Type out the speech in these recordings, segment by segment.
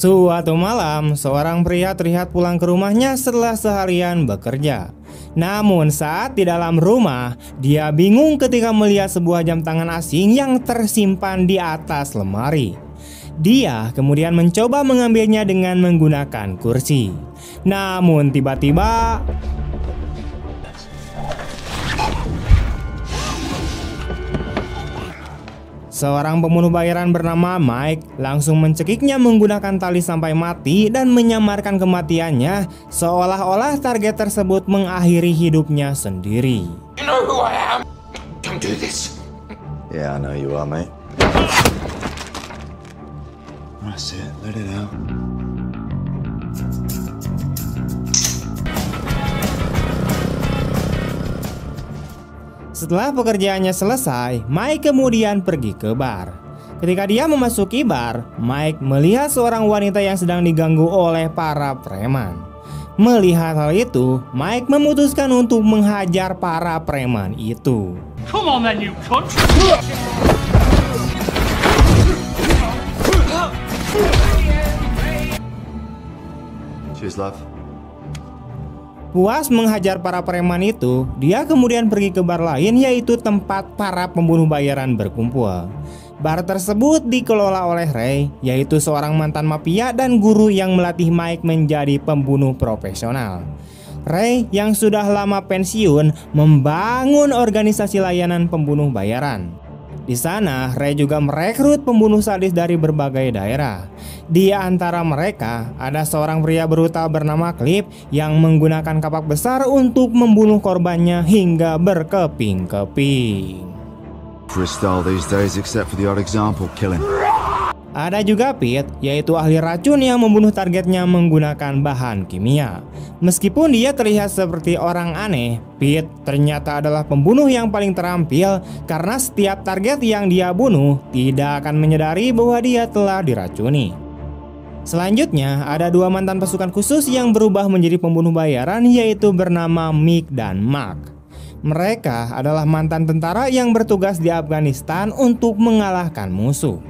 Suatu malam, seorang pria terlihat pulang ke rumahnya setelah seharian bekerja. Namun saat di dalam rumah, dia bingung ketika melihat sebuah jam tangan asing yang tersimpan di atas lemari. Dia kemudian mencoba mengambilnya dengan menggunakan kursi. Namun tiba-tiba seorang pembunuh bayaran bernama Mike langsung mencekiknya menggunakan tali sampai mati dan menyamarkan kematiannya seolah-olah target tersebut mengakhiri hidupnya sendiri. You know who I am? Don't do this. Yeah, I know you are, mate. That's it, let it out. Setelah pekerjaannya selesai, Mike kemudian pergi ke bar. Ketika dia memasuki bar, Mike melihat seorang wanita yang sedang diganggu oleh para preman. Melihat hal itu, Mike memutuskan untuk menghajar para preman itu. Come on then, you cunt! Cheers, love. Puas menghajar para preman itu, dia kemudian pergi ke bar lain, yaitu tempat para pembunuh bayaran berkumpul. Bar tersebut dikelola oleh Ray, yaitu seorang mantan mafia dan guru yang melatih Mike menjadi pembunuh profesional. Ray yang sudah lama pensiun membangun organisasi layanan pembunuh bayaran. Di sana, Ray juga merekrut pembunuh sadis dari berbagai daerah. Di antara mereka, ada seorang pria brutal bernama Cliff yang menggunakan kapak besar untuk membunuh korbannya hingga berkeping-keping. Freestyle these days except for the odd example killing. Ada juga Pete, yaitu ahli racun yang membunuh targetnya menggunakan bahan kimia. Meskipun dia terlihat seperti orang aneh, Pete ternyata adalah pembunuh yang paling terampil karena setiap target yang dia bunuh tidak akan menyadari bahwa dia telah diracuni. Selanjutnya, ada dua mantan pasukan khusus yang berubah menjadi pembunuh bayaran, yaitu bernama Mick dan Mark. Mereka adalah mantan tentara yang bertugas di Afghanistan untuk mengalahkan musuh.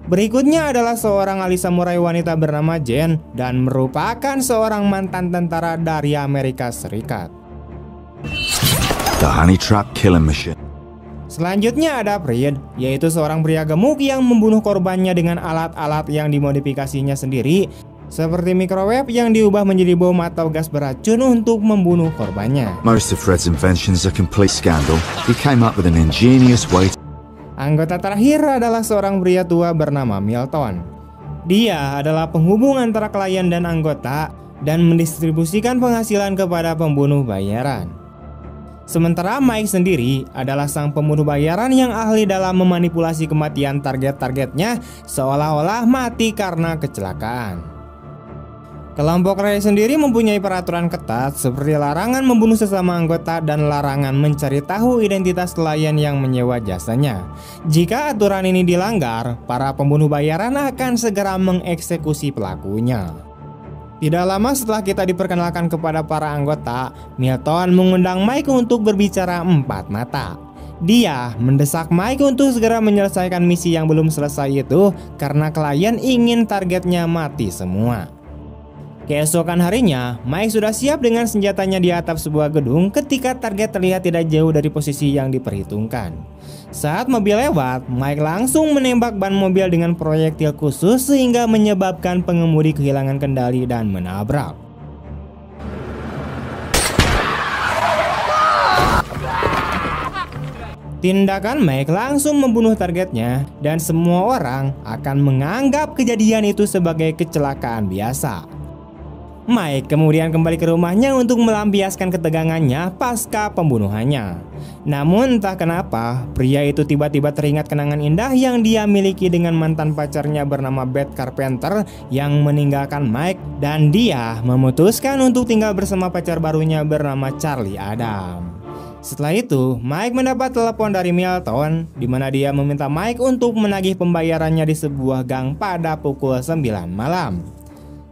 Berikutnya adalah seorang ahli samurai wanita bernama Jen dan merupakan seorang mantan tentara dari Amerika Serikat. The honey trap killing machine. Selanjutnya ada Fred, yaitu seorang pria gemuk yang membunuh korbannya dengan alat-alat yang dimodifikasinya sendiri, seperti microwave yang diubah menjadi bom atau gas beracun untuk membunuh korbannya. Most of Fred's inventions are complete scandal. He came up with an ingenious way. Anggota terakhir adalah seorang pria tua bernama Milton. Dia adalah penghubung antara klien dan anggota dan mendistribusikan penghasilan kepada pembunuh bayaran. Sementara Mike sendiri adalah sang pembunuh bayaran yang ahli dalam memanipulasi kematian target-targetnya seolah-olah mati karena kecelakaan. Kelompok Ray sendiri mempunyai peraturan ketat seperti larangan membunuh sesama anggota dan larangan mencari tahu identitas klien yang menyewa jasanya. Jika aturan ini dilanggar, para pembunuh bayaran akan segera mengeksekusi pelakunya. Tidak lama setelah kita diperkenalkan kepada para anggota, Milton mengundang Mike untuk berbicara empat mata. Dia mendesak Mike untuk segera menyelesaikan misi yang belum selesai itu karena klien ingin targetnya mati semua. Keesokan harinya, Mike sudah siap dengan senjatanya di atap sebuah gedung ketika target terlihat tidak jauh dari posisi yang diperhitungkan. Saat mobil lewat, Mike langsung menembak ban mobil dengan proyektil khusus sehingga menyebabkan pengemudi kehilangan kendali dan menabrak. Tindakan Mike langsung membunuh targetnya dan semua orang akan menganggap kejadian itu sebagai kecelakaan biasa. Mike kemudian kembali ke rumahnya untuk melampiaskan ketegangannya pasca pembunuhannya. Namun entah kenapa, pria itu tiba-tiba teringat kenangan indah yang dia miliki dengan mantan pacarnya bernama Beth Carpenter yang meninggalkan Mike, dan dia memutuskan untuk tinggal bersama pacar barunya bernama Charlie Adam. Setelah itu, Mike mendapat telepon dari Milton di mana dia meminta Mike untuk menagih pembayarannya di sebuah gang pada pukul 9 malam.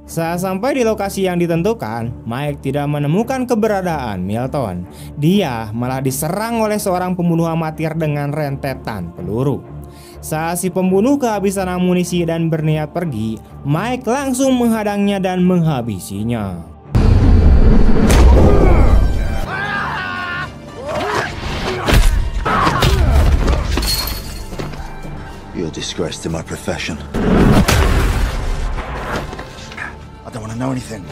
Saat sampai di lokasi yang ditentukan, Mike tidak menemukan keberadaan Milton. Dia malah diserang oleh seorang pembunuh amatir dengan rentetan peluru. Saat si pembunuh kehabisan amunisi dan berniat pergi, Mike langsung menghadangnya dan menghabisinya. You're a disgrace to my profession. I don't want to know anything.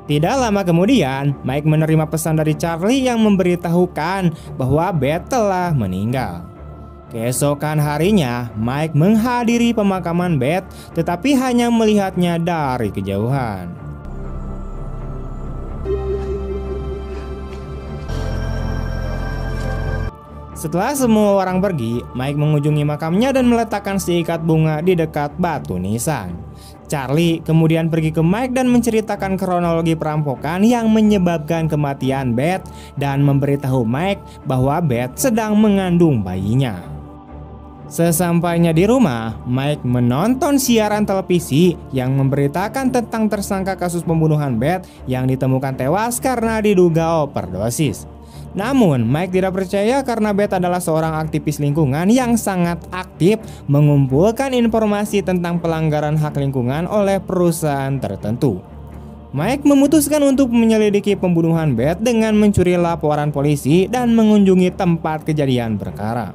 Tidak lama kemudian, Mike menerima pesan dari Charlie yang memberitahukan bahwa Beth telah meninggal. Keesokan harinya, Mike menghadiri pemakaman Beth, tetapi hanya melihatnya dari kejauhan. Setelah semua orang pergi, Mike mengunjungi makamnya dan meletakkan seikat bunga di dekat batu nisan. Charlie kemudian pergi ke Mike dan menceritakan kronologi perampokan yang menyebabkan kematian Beth dan memberitahu Mike bahwa Beth sedang mengandung bayinya. Sesampainya di rumah, Mike menonton siaran televisi yang memberitakan tentang tersangka kasus pembunuhan Beth yang ditemukan tewas karena diduga overdosis. Namun, Mike tidak percaya karena Beth adalah seorang aktivis lingkungan yang sangat aktif mengumpulkan informasi tentang pelanggaran hak lingkungan oleh perusahaan tertentu. Mike memutuskan untuk menyelidiki pembunuhan Beth dengan mencuri laporan polisi dan mengunjungi tempat kejadian perkara.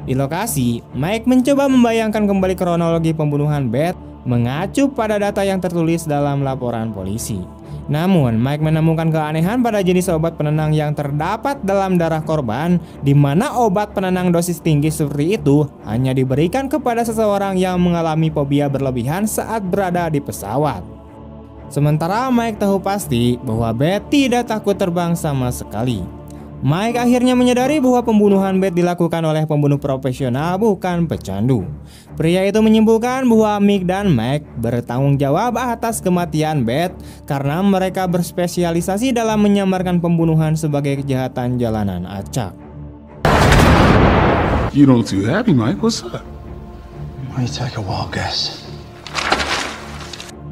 Di lokasi, Mike mencoba membayangkan kembali kronologi pembunuhan Beth mengacu pada data yang tertulis dalam laporan polisi. Namun, Mike menemukan keanehan pada jenis obat penenang yang terdapat dalam darah korban, di mana obat penenang dosis tinggi seperti itu hanya diberikan kepada seseorang yang mengalami fobia berlebihan saat berada di pesawat. Sementara Mike tahu pasti bahwa Beth tidak takut terbang sama sekali. Mike akhirnya menyadari bahwa pembunuhan Beth dilakukan oleh pembunuh profesional, bukan pecandu. Pria itu menyimpulkan bahwa Mick dan Mike bertanggung jawab atas kematian Beth karena mereka berspesialisasi dalam menyamarkan pembunuhan sebagai kejahatan jalanan acak. You don't too happy, Mike. What's up? Why you take a wild guess?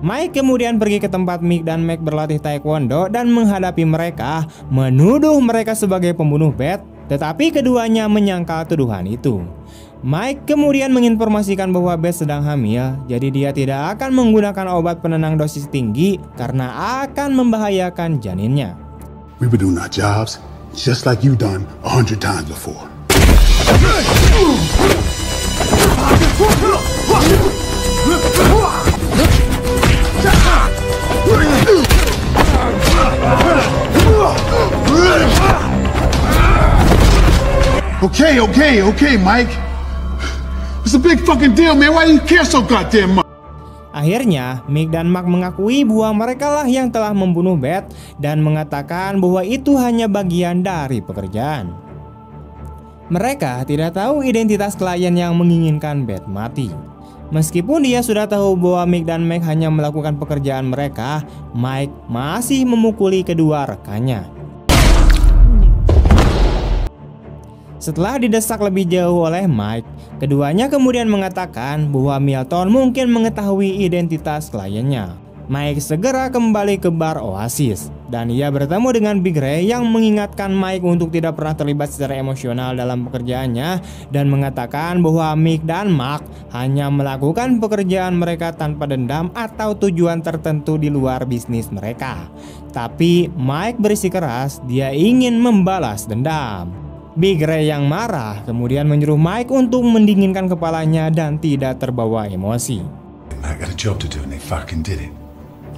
Mike kemudian pergi ke tempat Mick dan Mike berlatih taekwondo dan menghadapi mereka, menuduh mereka sebagai pembunuh Beth, tetapi keduanya menyangkal tuduhan itu. Mike kemudian menginformasikan bahwa Beth sedang hamil, jadi dia tidak akan menggunakan obat penenang dosis tinggi karena akan membahayakan janinnya. We've been doing our jobs just like you done 100 times before. Okay, Mike. It's a big fucking deal, man. Why do you care so goddamn much? Akhirnya, Mick dan Mark mengakui bahwa mereka lah yang telah membunuh Beth dan mengatakan bahwa itu hanya bagian dari pekerjaan. Mereka tidak tahu identitas klien yang menginginkan Beth mati. Meskipun dia sudah tahu bahwa Mick dan Mike hanya melakukan pekerjaan mereka, Mike masih memukuli kedua rekannya. Setelah didesak lebih jauh oleh Mike, keduanya kemudian mengatakan bahwa Milton mungkin mengetahui identitas kliennya. Mike segera kembali ke bar Oasis dan ia bertemu dengan Big Ray yang mengingatkan Mike untuk tidak pernah terlibat secara emosional dalam pekerjaannya dan mengatakan bahwa Mick dan Mark hanya melakukan pekerjaan mereka tanpa dendam atau tujuan tertentu di luar bisnis mereka. Tapi Mike bersikeras dia ingin membalas dendam. Big Ray yang marah kemudian menyuruh Mike untuk mendinginkan kepalanya dan tidak terbawa emosi. I got a job to do and they fucking did it.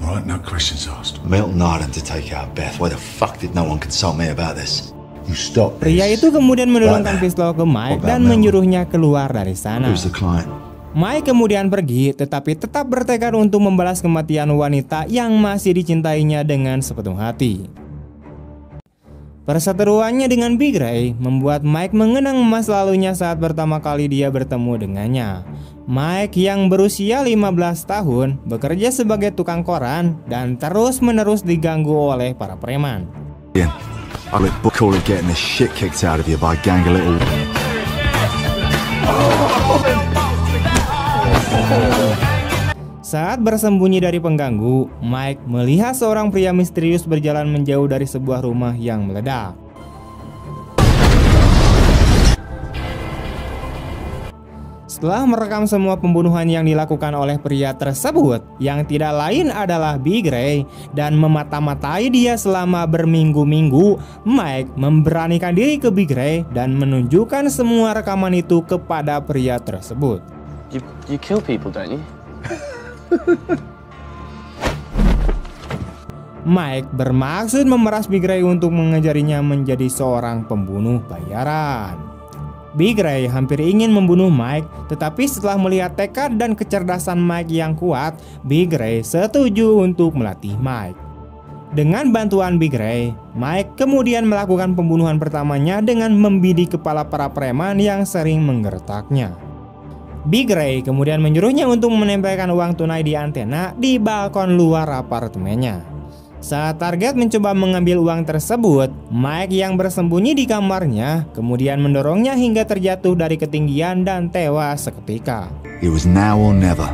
Alright, no questions asked. Milton Arden to take out Beth. Why the fuck did no one consult me about this? You stop this. Pria itu kemudian menurunkan pistol ke Mike dan menyuruhnya keluar dari sana. Who's the client? Mike kemudian pergi tetapi tetap bertekad untuk membalas kematian wanita yang masih dicintainya dengan sepenuh hati. Perseteruannya dengan Big Ray membuat Mike mengenang masa lalunya saat pertama kali dia bertemu dengannya. Mike yang berusia 15 tahun bekerja sebagai tukang koran dan terus-menerus diganggu oleh para preman. I would call it getting the shit kicked out of you by a gang of little... Saat bersembunyi dari pengganggu, Mike melihat seorang pria misterius berjalan menjauh dari sebuah rumah yang meledak. Setelah merekam semua pembunuhan yang dilakukan oleh pria tersebut, yang tidak lain adalah Big Ray, dan memata-matai dia selama berminggu-minggu, Mike memberanikan diri ke Big Ray dan menunjukkan semua rekaman itu kepada pria tersebut. You kill people, don't you? Mike bermaksud memeras Big Ray untuk mengajarinya menjadi seorang pembunuh bayaran. Big Ray hampir ingin membunuh Mike, tetapi setelah melihat tekad dan kecerdasan Mike yang kuat, Big Ray setuju untuk melatih Mike. Dengan bantuan Big Ray, Mike kemudian melakukan pembunuhan pertamanya dengan membidik kepala para preman yang sering menggertaknya. Big Ray kemudian menyuruhnya untuk menempelkan uang tunai di antena di balkon luar apartemennya. Saat target mencoba mengambil uang tersebut, Mike yang bersembunyi di kamarnya kemudian mendorongnya hingga terjatuh dari ketinggian dan tewas seketika. It was now or never.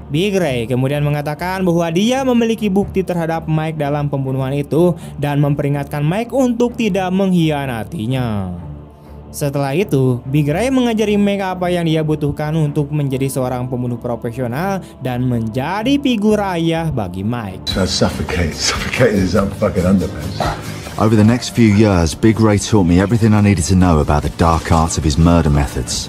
Big Ray kemudian mengatakan bahwa dia memiliki bukti terhadap Mike dalam pembunuhan itu dan memperingatkan Mike untuk tidak mengkhianatinya. Setelah itu, Big Ray mengajari Mike apa yang dia butuhkan untuk menjadi seorang pembunuh profesional dan menjadi figur ayah bagi Mike. Suffocating is up fucking underpants. Over the next few years, Big Ray taught me everything I needed to know about the dark arts of his murder methods.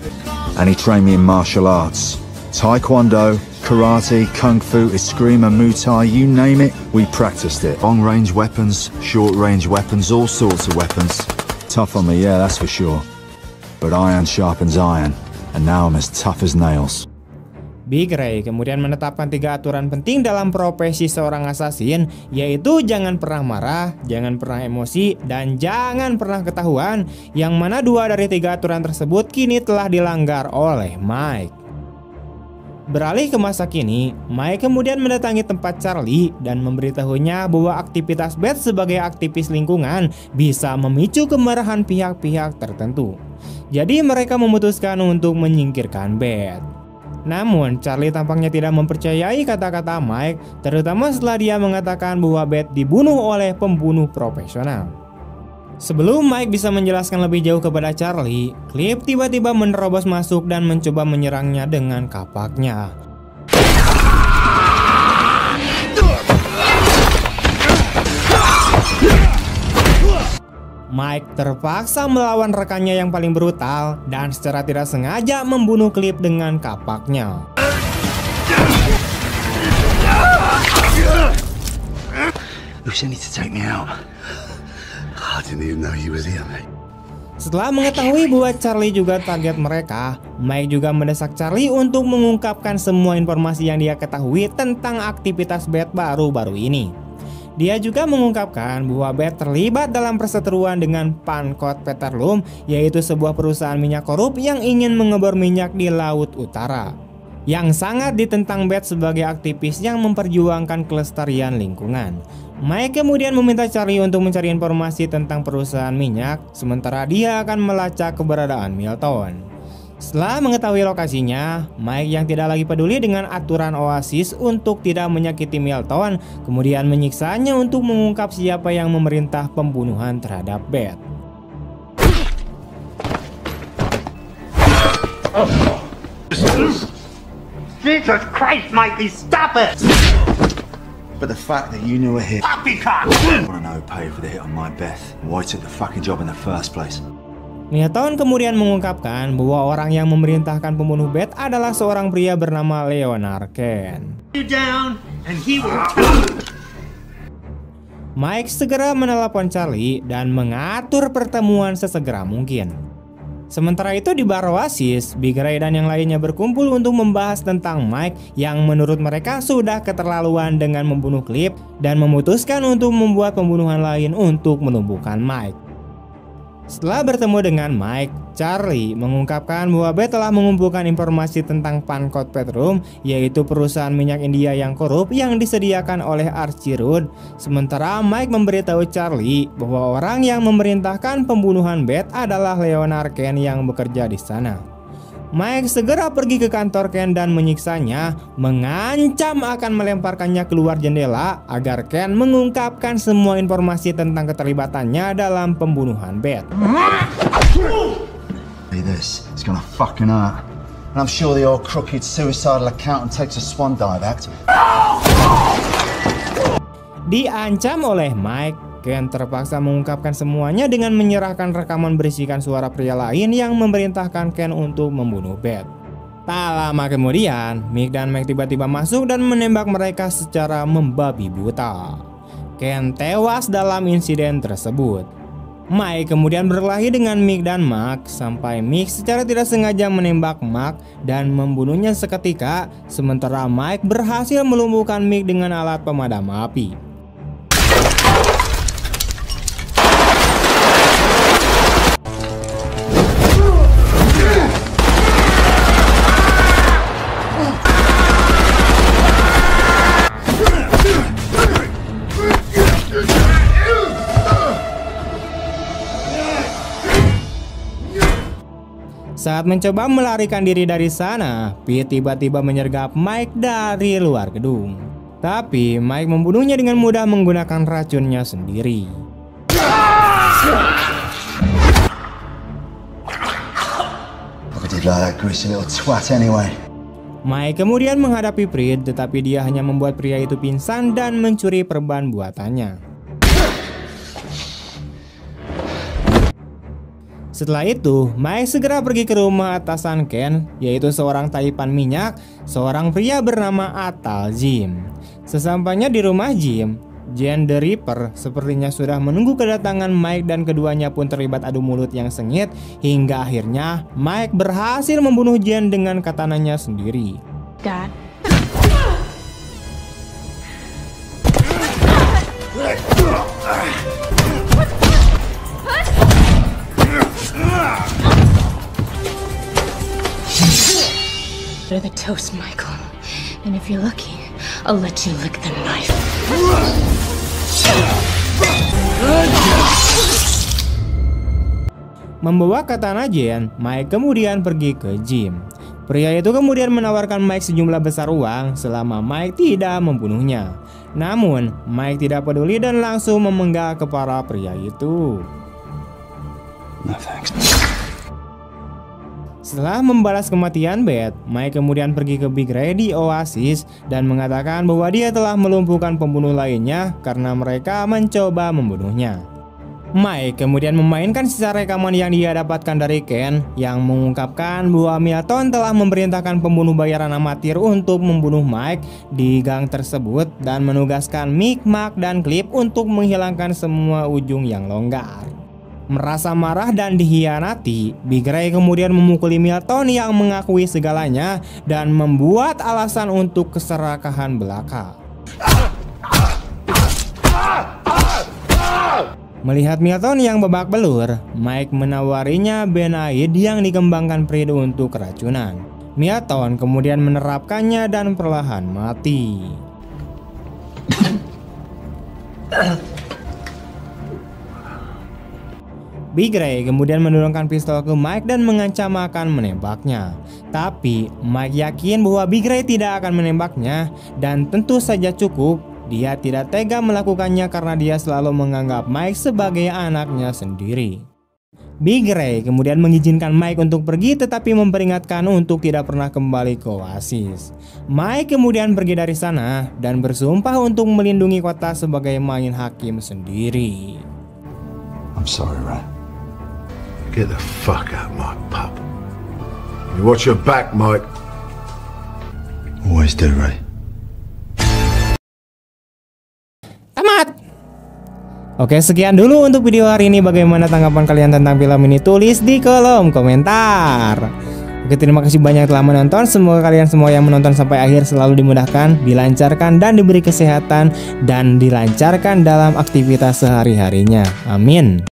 And he trained me in martial arts. Taekwondo, karate, kung fu, eskrima, muay thai, you name it, we practiced it. Long-range weapons, short-range weapons, all sorts of weapons. Tough on me, yeah, that's for sure. But iron sharpens iron, and now I'm as tough as nails. Big Ray kemudian menetapkan 3 aturan penting dalam profesi seorang assassin, yaitu jangan pernah marah, jangan pernah emosi, dan jangan pernah ketahuan, yang mana 2 dari 3 aturan tersebut kini telah dilanggar oleh Mike. Beralih ke masa kini, Mike kemudian mendatangi tempat Charlie dan memberitahunya bahwa aktivitas Beth sebagai aktivis lingkungan bisa memicu kemarahan pihak-pihak tertentu. Jadi mereka memutuskan untuk menyingkirkan Beth. Namun Charlie tampaknya tidak mempercayai kata-kata Mike, terutama setelah dia mengatakan bahwa Beth dibunuh oleh pembunuh profesional. Sebelum Mike bisa menjelaskan lebih jauh kepada Charlie, Cliff tiba-tiba menerobos masuk dan mencoba menyerangnya dengan kapaknya. Mike terpaksa melawan rekannya yang paling brutal dan secara tidak sengaja membunuh Cliff dengan kapaknya. Lucy needs to take me out. I didn't even know he was here, mate. Setelah mengetahui bahwa Charlie juga target mereka, Mike juga mendesak Charlie untuk mengungkapkan semua informasi yang dia ketahui tentang aktivitas Beth baru-baru ini. Dia juga mengungkapkan bahwa Beth terlibat dalam perseteruan dengan Pankot Petroleum, yaitu sebuah perusahaan minyak korup yang ingin mengebor minyak di Laut Utara, yang sangat ditentang Beth sebagai aktivis yang memperjuangkan kelestarian lingkungan. Mike kemudian meminta Charlie untuk mencari informasi tentang perusahaan minyak, sementara dia akan melacak keberadaan Milton. Setelah mengetahui lokasinya, Mike yang tidak lagi peduli dengan aturan Oasis untuk tidak menyakiti Milton, kemudian menyiksanya untuk mengungkap siapa yang memerintah pembunuhan terhadap Beth. Jesus Christ, Mikey, stop it! But the fact that you knew a hit. Poppycock! I wanna know who paid for the hit on my Beth. Why took the fucking job in the first place? Milton kemudian mengungkapkan bahwa orang yang memerintahkan pembunuh Beth adalah seorang pria bernama Leonard Kane. Mike segera menelepon Charlie dan mengatur pertemuan sesegera mungkin. Sementara itu di bar Oasis, Big Ray dan yang lainnya berkumpul untuk membahas tentang Mike yang menurut mereka sudah keterlaluan dengan membunuh Cliff dan memutuskan untuk membuat pembunuhan lain untuk menumbuhkan Mike. Setelah bertemu dengan Mike, Charlie mengungkapkan bahwa Beth telah mengumpulkan informasi tentang Pankot Petroleum, yaitu perusahaan minyak India yang korup yang disediakan oleh Archie Rudd. Sementara Mike memberitahu Charlie bahwa orang yang memerintahkan pembunuhan Beth adalah Leonard Kane yang bekerja di sana. Mike segera pergi ke kantor Ken dan menyiksanya, mengancam akan melemparkannya keluar jendela agar Ken mengungkapkan semua informasi tentang keterlibatannya dalam pembunuhan Beth. you this, it's gonna fucking hurt. And I'm sure the old crooked suicidal accountant takes a swan dive act. Diancam oleh Mike, Ken terpaksa mengungkapkan semuanya dengan menyerahkan rekaman berisikan suara pria lain yang memerintahkan Ken untuk membunuh Beth. Tak lama kemudian, Mick dan Mike tiba-tiba masuk dan menembak mereka secara membabi buta. Ken tewas dalam insiden tersebut. Mike kemudian berkelahi dengan Mick dan Mark sampai Mick secara tidak sengaja menembak Mark dan membunuhnya seketika, sementara Mike berhasil melumpuhkan Mick dengan alat pemadam api. Saat mencoba melarikan diri dari sana, Pete tiba-tiba menyergap Mike dari luar gedung. Tapi Mike membunuhnya dengan mudah menggunakan racunnya sendiri. Mike kemudian menghadapi Pete, tetapi dia hanya membuat pria itu pingsan dan mencuri perban buatannya. Setelah itu, Mike segera pergi ke rumah atasan Ken, yaitu seorang taipan minyak, seorang pria bernama Atal Jim. Sesampainya di rumah Jim, Jen the Ripper sepertinya sudah menunggu kedatangan Mike dan keduanya pun terlibat adu mulut yang sengit, hingga akhirnya Mike berhasil membunuh Jen dengan katananya sendiri. Dad. The toast, Michael. And if you're lucky, I'll let you lick the knife. Membawa katana Jen, Mike kemudian pergi ke Jim. Pria itu kemudian menawarkan Mike sejumlah besar uang selama Mike tidak membunuhnya. Namun, Mike tidak peduli dan langsung memenggal kepala pria itu. No thanks. Setelah membalas kematian Beth, Mike kemudian pergi ke Big Ray di Oasis dan mengatakan bahwa dia telah melumpuhkan pembunuh lainnya karena mereka mencoba membunuhnya. Mike kemudian memainkan sisa rekaman yang dia dapatkan dari Ken yang mengungkapkan bahwa Milton telah memerintahkan pembunuh bayaran amatir untuk membunuh Mike di gang tersebut dan menugaskan Mick, Mark, dan Cliff untuk menghilangkan semua ujung yang longgar. Merasa marah dan dikhianati, Big Ray kemudian memukuli Milton yang mengakui segalanya dan membuat alasan untuk keserakahan belaka. Melihat Milton yang babak belur, Mike menawarinya benaid yang dikembangkan Pete untuk keracunan. Milton kemudian menerapkannya dan perlahan mati. Big Ray kemudian menurunkan pistol ke Mike dan mengancam akan menembaknya. Tapi Mike yakin bahwa Big Ray tidak akan menembaknya dan tentu saja cukup. Dia tidak tega melakukannya karena dia selalu menganggap Mike sebagai anaknya sendiri. Big Ray kemudian mengizinkan Mike untuk pergi tetapi memperingatkan untuk tidak pernah kembali ke Oasis. Mike kemudian pergi dari sana dan bersumpah untuk melindungi kota sebagai main hakim sendiri. I'm sorry, Ray. Get the fuck out, my pup. You watch your back, Mike. Always do, Ray. Tamat. Oke, sekian dulu untuk video hari ini. Bagaimana tanggapan kalian tentang film ini? Tulis di kolom komentar. Oke, terima kasih banyak telah menonton. Semoga kalian semua yang menonton sampai akhir selalu dimudahkan, dilancarkan, dan diberi kesehatan dan dilancarkan dalam aktivitas sehari-harinya. Amin.